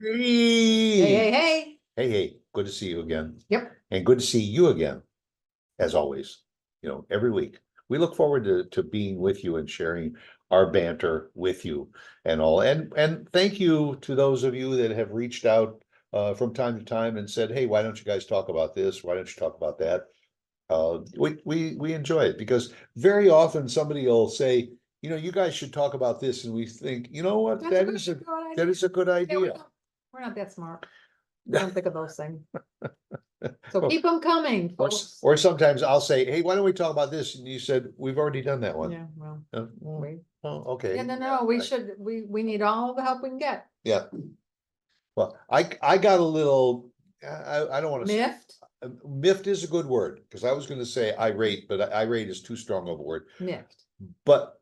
Hey, Hey, hey, hey. hey, good to see you again. Yep. And good to see you again, as always, every week. We look forward to being with you and sharing our banter with you and all. And thank you to those of you that have reached out from time to time and said, hey, why don't you guys talk about this? Why don't you talk about that? We enjoy it because very often somebody will say, you guys should talk about this, and we think, you know what, That's a good that idea. is a good Yeah, idea. we're not that smart. We don't think of those things. So Or- keep them coming, Or, folks. or sometimes I'll say, hey, why don't we talk about this? And you said, we've already done that one. Yeah, well, Well, we, okay. yeah, no, we should, we need all the help we can get. Yeah. Well, I got a little, I don't want to. Miffed, Miffed is a good word, because I was gonna say irate, but irate is too strong of a word. miffed. But,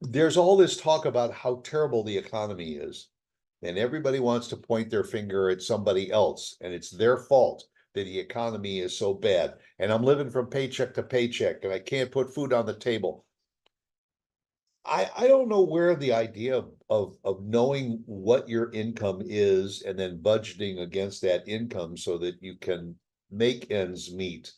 there's all this talk about how terrible the economy is. And everybody wants to point their finger at somebody else, and it's their fault that the economy is so bad. And I'm living from paycheck to paycheck, and I can't put food on the table. I don't know where the idea of knowing what your income is and then budgeting against that income so that you can make ends meet,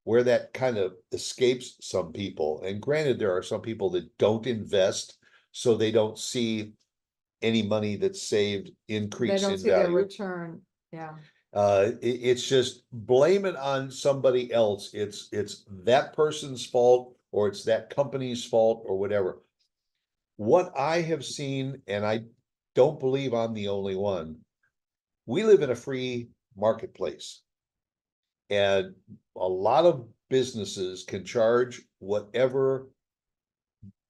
where that kind of escapes some people. And granted, there are some people that don't invest, so they don't see any money that's saved They increase don't in see their value. return. Yeah. It's just blame it on somebody else. It's that person's fault, or it's that company's fault, or whatever. What I have seen, and I don't believe I'm the only one, we live in a free marketplace. And a lot of businesses can charge whatever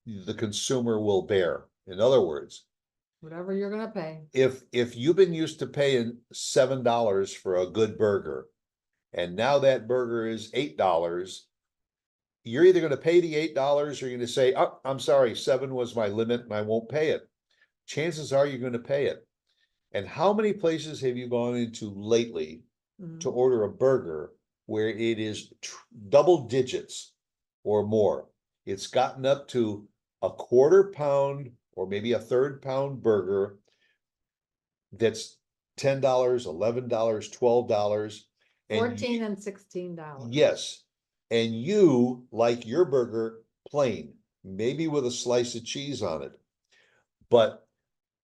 the consumer will bear. In other words, Whatever you're gonna pay. if you've been used to paying $7 for a good burger, and now that burger is $8, you're either going to pay the $8 or you're going to say, oh, I'm sorry, 7 was my limit and I won't pay it. Chances are you're going to pay it. And how many places have you gone into lately to order a burger where it is double digits or more? It's gotten up to a quarter pound or maybe a third pound burger that's $10, $11, $12. 14 and $16. Yes. And you like your burger plain, maybe with a slice of cheese on it. But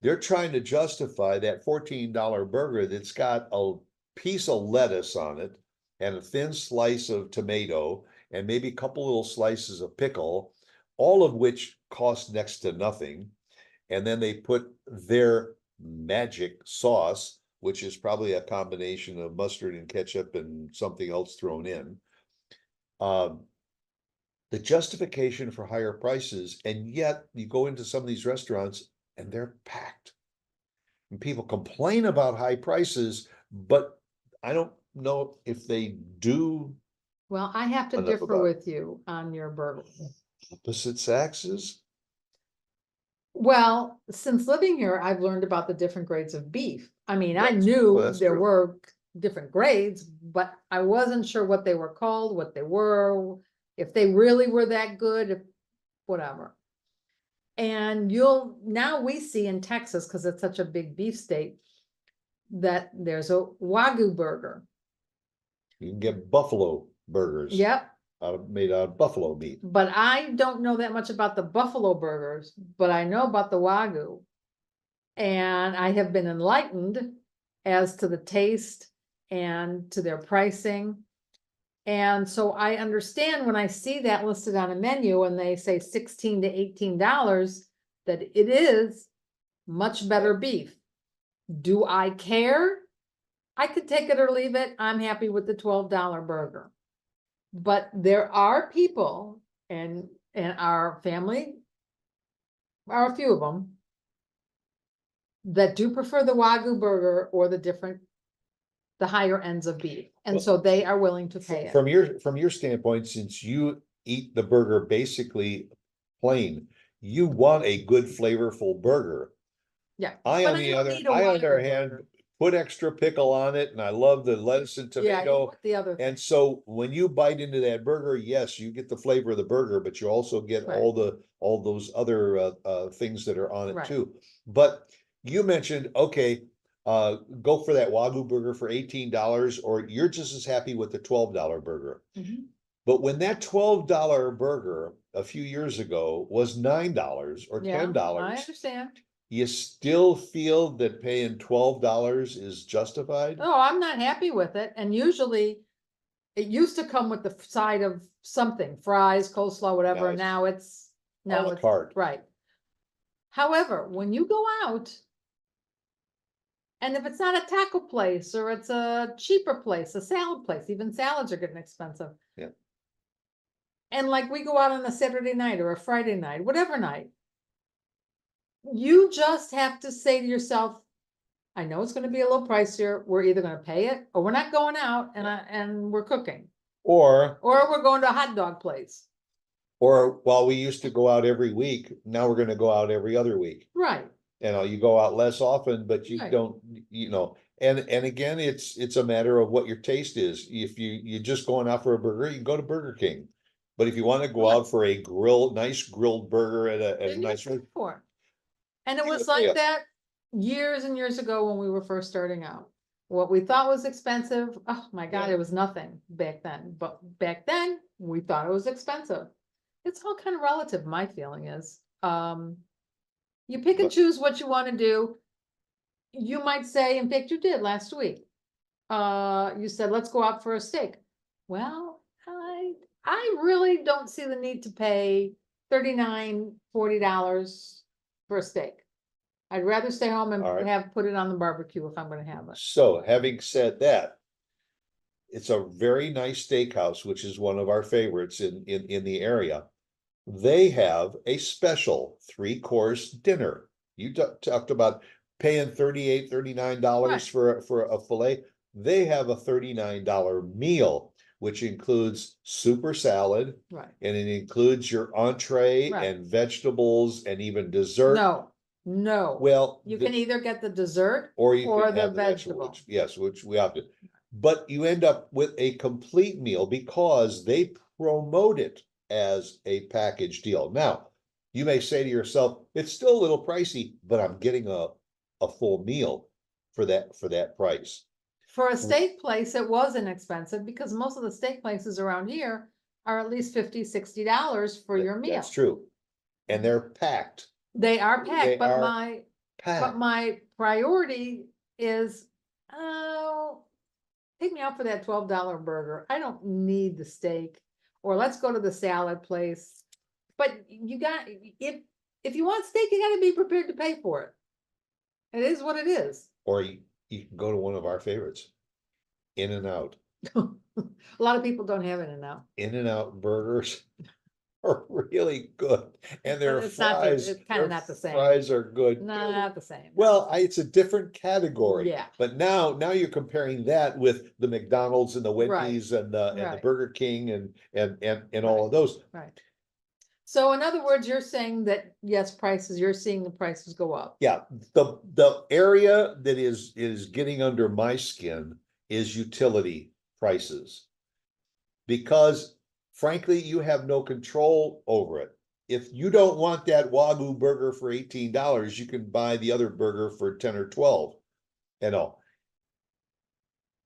they're trying to justify that $14 burger that's got a piece of lettuce on it and a thin slice of tomato and maybe a couple little slices of pickle, all of which cost next to nothing. And then they put their magic sauce, which is probably a combination of mustard and ketchup and something else thrown in. The justification for higher prices, and yet you go into some of these restaurants and they're packed. And people complain about high prices, but I don't know if they do. Well, I have to Enough differ about with you on your burger. opposite Saxes. Well, since living here, I've learned about the different grades of beef. I mean, I Yes, knew well, that's there true. were different grades, but I wasn't sure what they were called, what they were, if they really were that good, whatever. And now we see in Texas, because it's such a big beef state, that there's a Wagyu burger. You can get buffalo burgers. Yep. Made out of buffalo meat. But I don't know that much about the buffalo burgers, but I know about the Wagyu. And I have been enlightened as to the taste and to their pricing. And so I understand when I see that listed on a menu and they say $16 to $18, that it is much better beef. Do I care? I could take it or leave it. I'm happy with the $12 burger. But there are people, and our family are a few of them, that do prefer the Wagyu burger or the higher ends of beef. And Well, so they are willing to pay it. From your standpoint, since you eat the burger basically plain, you want a good flavorful burger. Yeah. I, but on the don't other, need a I, on the other Wagyu hand, burger. put extra pickle on it, and I love the lettuce and Yeah, you tomato. put the other thing. And so when you bite into that burger, yes, you get the flavor of the burger, but you also get Right. all those other things that are on it Right. too. But you mentioned, okay, go for that Wagyu burger for $18, or you're just as happy with the $12 burger. Mhm. But when that $12 burger a few years ago was $9 or Yeah, I $10, understand. you still feel that paying $12 is justified? Oh, I'm not happy with it, and usually it used to come with the side of something, fries, coleslaw, whatever, and Nice. now it's, A la now it's, carte. right. However, when you go out, and if it's not a taco place or it's a cheaper place, a salad place, even salads are getting expensive. Yeah. And like we go out on a Saturday night or a Friday night, whatever night, you just have to say to yourself, I know it's gonna be a little pricier. We're either gonna pay it or we're not going out and we're cooking. Or Or we're going to a hot dog place. while we used to go out every week, now we're gonna go out every other week. Right, You go out less often, but you Right. don't, and again, it's a matter of what your taste is. If you're just going out for a burger, you can go to Burger King. But if you want to go Right. out for a nice grilled burger at a then you nice pay restaurant, for it. And it you was gotta pay like it. that years and years ago when we were first starting out. What we thought was expensive, oh my God, Yeah. it was nothing back then. But back then, we thought it was expensive. It's all kind of relative, my feeling is. You pick and But- choose what you want to do. You might say, in fact, you did last week. You said, let's go out for a steak. Well, I really don't see the need to pay $39, $40 for a steak. I'd rather stay home and All right. have, put it on the barbecue if I'm gonna have it. So having said that, it's a very nice steakhouse, which is one of our favorites in the area. They have a special 3-course dinner. You talked about paying $38, $39 Right. for a fillet. They have a $39 meal, which includes super salad, Right. and it includes your entree Right. and vegetables and even dessert. No. Well, You can either get the dessert or you or can the have the vegetable. yes, which we opted. But you end up with a complete meal because they promote it as a package deal. Now, you may say to yourself, it's still a little pricey, but I'm getting a full meal for that price. For a steak place, it was inexpensive because most of the steak places around here are at least $50, $60 for your meal. That's true. And they're packed. They are They packed, but are packed. my priority is, oh, take me out for that $12 burger. I don't need the steak. Or let's go to the salad place. But you got, if you want steak, you gotta be prepared to pay for it. It is what it is. Or you can go to one of our favorites, In-N-Out. A lot of people don't have it now. In-N-Out burgers are really good, and their It's not, fries, it's kind of not the same. fries are good No, too. not the same. Well, it's a different category. Yeah. But now you're comparing that with the McDonald's and the Right. Wendy's and the Right. Burger King and all of those. Right. So in other words, you're saying that, yes, you're seeing the prices go up. Yeah, the area that is getting under my skin is utility prices. Because frankly, you have no control over it. If you don't want that Wagyu burger for $18, you can buy the other burger for 10 or 12. All.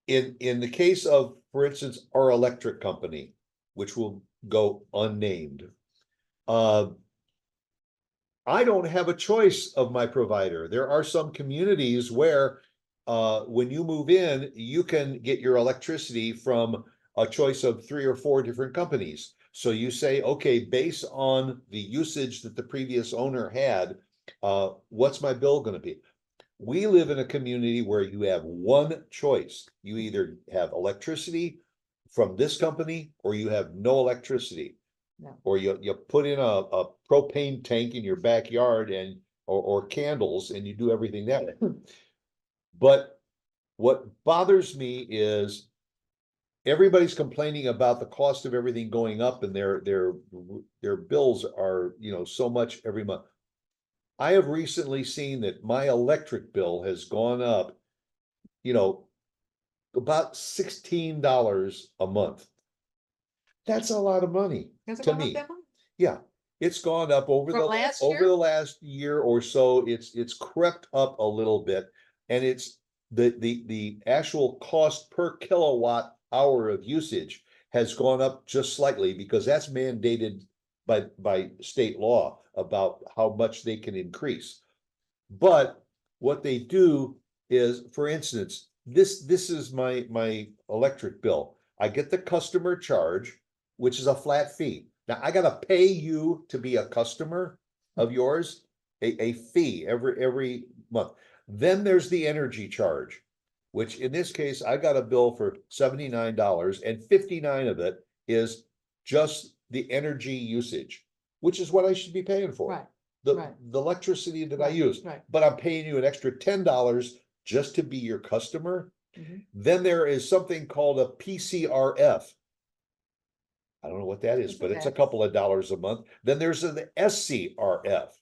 In the case of, for instance, our electric company, which will go unnamed, I don't have a choice of my provider. There are some communities where when you move in, you can get your electricity from a choice of 3 or 4 different companies. So you say, okay, based on the usage that the previous owner had, what's my bill going to be? We live in a community where you have one choice. You either have electricity from this company or you have no electricity. Yeah. Or you put in a propane tank in your backyard or candles and you do everything that way. But what bothers me is everybody's complaining about the cost of everything going up and their bills are, so much every month. I have recently seen that my electric bill has gone up, about $16 a month. That's a lot of money Has it to gone up me. that much? Yeah. It's gone up over From the, last over year? the last year or so, it's crept up a little bit. And it's the actual cost per kilowatt hour of usage has gone up just slightly because that's mandated by state law about how much they can increase. But what they do is, for instance, this is my electric bill. I get the customer charge, which is a flat fee. Now I gotta pay you to be a customer of yours, a fee every month. Then there's the energy charge, which in this case, I got a bill for $79 and 59 of it is just the energy usage, which is what I should be paying for. Right, The, right. the electricity that I Right, use, right. but I'm paying you an extra $10 just to be your customer. Mhm. Then there is something called a PCRF. I don't know what that is, It's but it's a okay. couple of dollars a month. Then there's an SCRF.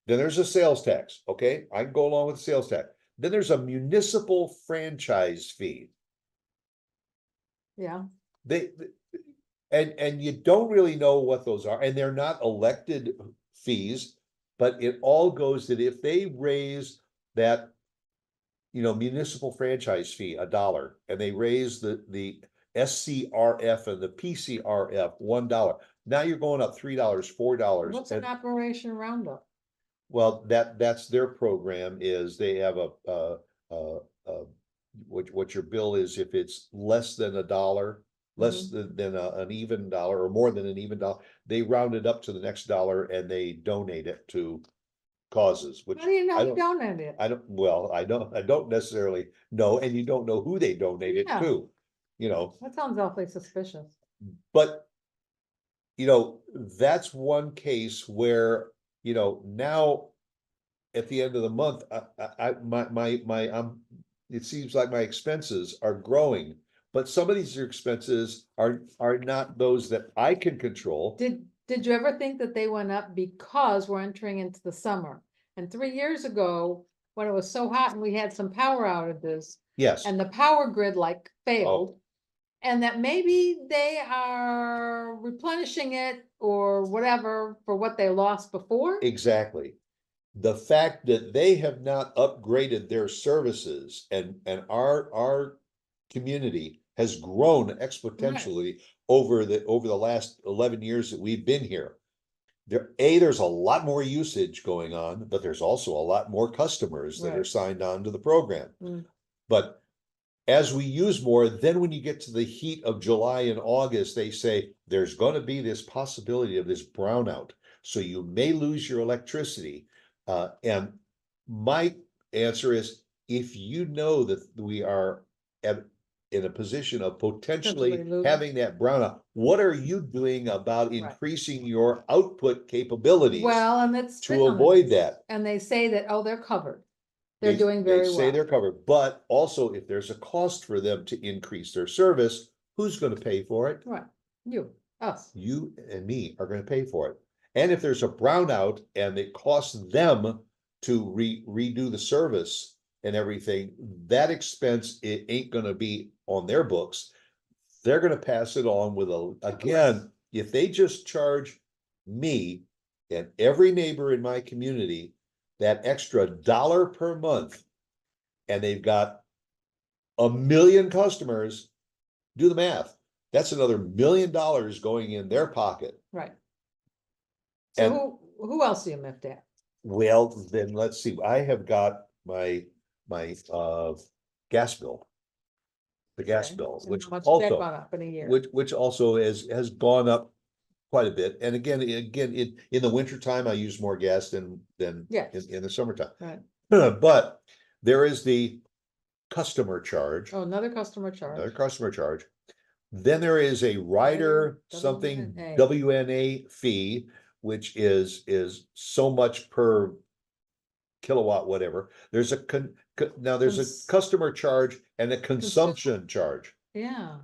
Then there's a sales tax. Okay, I can go along with sales tax. Then there's a municipal franchise fee. Yeah, They and you don't really know what those are, and they're not elected fees, but it all goes that if they raise that, municipal franchise fee $1, and they raise the SCRF and the PCRF $1. Now you're going up $3, $4, what's and an Operation Roundup? well, that's their program is they have a what your bill is if it's less than $1, less than an even dollar or more than an even dollar, they round it up to the next dollar and they donate it to causes, which How do you know I who don't, donated it? I don't necessarily know, and you don't know who they donate it Yeah. to, That sounds awfully suspicious. but that's one case where, now at the end of the month, it seems like my expenses are growing, but some of these expenses are not those that I can control. Did you ever think that they went up because we're entering into the summer? And 3 years ago, when it was so hot and we had some power outages Yes, and the power grid like oh, failed, and that maybe they are replenishing it or whatever for what they lost before? exactly. The fact that they have not upgraded their services and our community has grown exponentially over the last 11 years that we've been here. There's a lot more usage going on, but there's also a lot more customers that are Right. signed on to the program. Mm. But as we use more, then when you get to the heat of July and August, they say there's going to be this possibility of this brownout. So you may lose your electricity. And my answer is, if you know that we are in a position of potentially Potentially losing. having that brownout, what are you doing about Right. increasing your output capabilities Well, and it's. to avoid that? And they say that, oh, they're covered. They're They- doing They very say well. they're covered, but also if there's a cost for them to increase their service, who's gonna pay for it? Right, us. You and me are gonna pay for it. And if there's a brownout and it costs them to redo the service and everything, that expense, it ain't gonna be on their books. They're gonna pass it on with again, if they just charge me and every neighbor in my community that extra $1 per month, and they've got 1 million customers, do the math. That's another $1 million going in their pocket. Right. And So who else do you miffed at? well, then let's see, I have got my gas bill. The gas Okay. bill, And which how much has that also, gone up in a year? which also has gone up quite a bit. And again, in the wintertime, I use more gas than Yes. in the summertime. Right. But there is the customer charge, Oh, another customer charge. another customer charge. Then there is a rider, something WNA. WNA fee, which is so much per kilowatt, whatever. There's now there's Cons- a customer charge and a consumption charge. Yeah,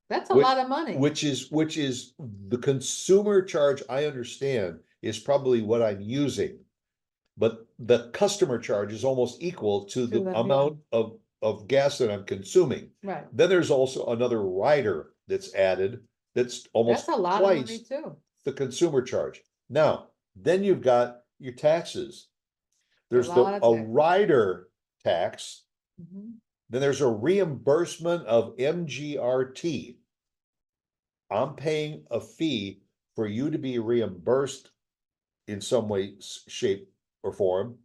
that's a Which- lot of money. Which is the consumer charge, I understand, is probably what I'm using. But the customer charge is almost equal to the yeah. amount of gas that I'm consuming. Right, Then there's also another rider that's added, that's almost that's a lot of money twice too. the consumer charge. Now, then you've got your taxes. There's A the lot of taxes. rider tax, Mhm. then there's a reimbursement of MGRT. I'm paying a fee for you to be reimbursed in some way, shape, or form.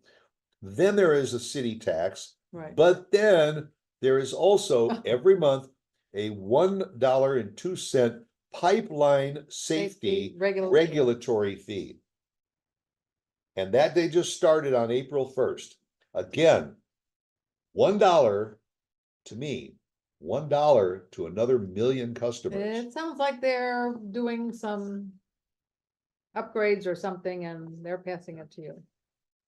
Then there is a city tax, Right. but then there is also every month a $1.02 pipeline safety regulatory fee. And that they just started on April 1st. Again, $1 to me, $1 to another million customers. It sounds like they're doing some upgrades or something and they're passing it to you.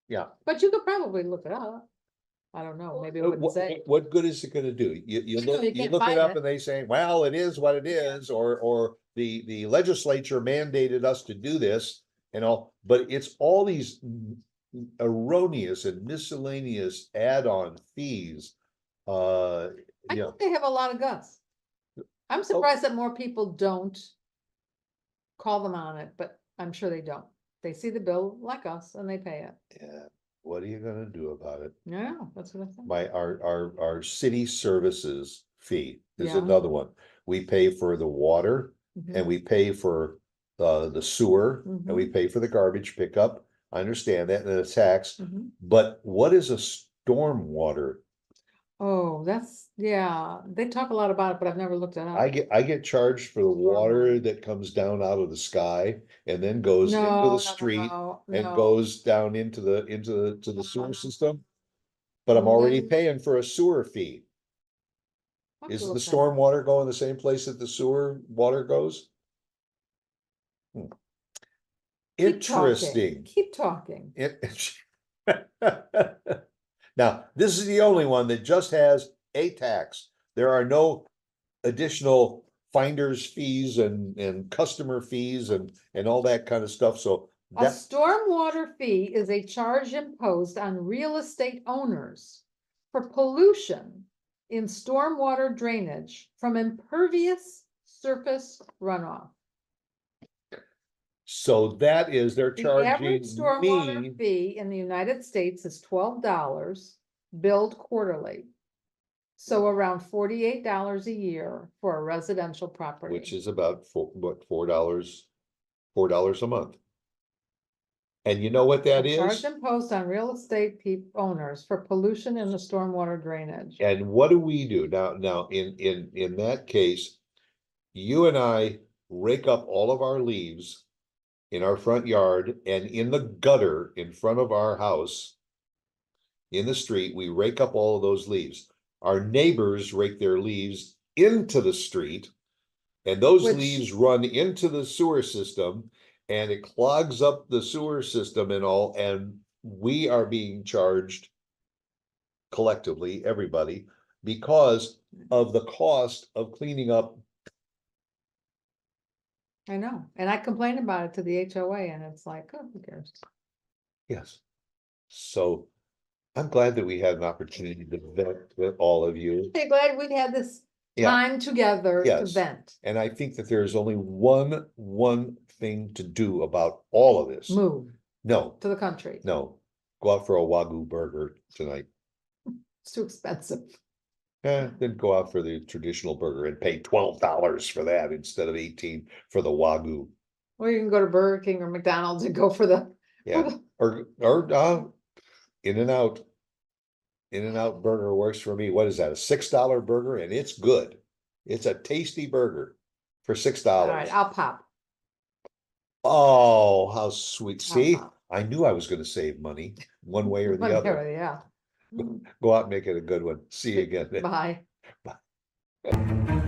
Yeah. But you could probably look it up. I don't know, maybe it wouldn't say. What good is it gonna do? You look, You you can't look it find up it. and they say, well, it is what it is, or the legislature mandated us to do this and all, but it's all these erroneous and miscellaneous add-on fees. I Yeah, think they have a lot of guts. I'm surprised that more people don't call them on it, but I'm sure they don't. They see the bill like us and they pay it. yeah. What are you gonna do about it? Yeah, that's what I think. Our city services fee is Yeah. another one. We pay for the water and Mhm. we pay for the sewer and we pay for the garbage pickup. I understand that and the tax, Mhm. but what is a stormwater? Oh, yeah, they talk a lot about it, but I've never looked it up. I get charged for the water Stormwater. that comes down out of the sky and then goes into No, the no, street and no. goes down into the sewer system. But I'm Who already does- paying for a sewer fee. I'll have to Is the look that up. stormwater going the same place that the sewer water goes? Keep talking. Interesting. Keep talking. Now, this is the only one that just has a tax. There are no additional finders fees and customer fees and all that kind of stuff, so A that, stormwater fee is a charge imposed on real estate owners for pollution in stormwater drainage from impervious surface runoff. so that is, they're The charging average stormwater me, fee in the United States is $12, billed quarterly. So around $48 a year for a residential property. which is about $4 a month. And you know what that A charge is? imposed on real estate owners for pollution in the stormwater drainage. And what do we do now in that case? You and I rake up all of our leaves in our front yard and in the gutter in front of our house. In the street, we rake up all of those leaves. Our neighbors rake their leaves into the street. And those Which- leaves run into the sewer system and it clogs up the sewer system and all, and we are being charged collectively, everybody, because of the cost of cleaning up. I know, and I complained about it to the HOA and it's like, oh, who cares? Yes. So I'm glad that we had an opportunity to vet with all of you. I'm glad we've had this Yeah. time together to Yes. vent. And I think that there's only one thing to do about all of this. Move No, to the country. no, go out for a Wagyu burger tonight. It's too expensive. Then go out for the traditional burger and pay $12 for that instead of 18 for the Wagyu. Or you can go to Burger King or McDonald's and go for the. Yeah, or In-N-Out. In-N-Out burger works for me. What is that? A $6 burger and it's good. It's a tasty burger for $6. All right, I'll pop. Oh, how sweet. See, pop. I knew I was gonna save money one way or the other. Yeah. Go out and make it a good one. See you again. Bye. Bye.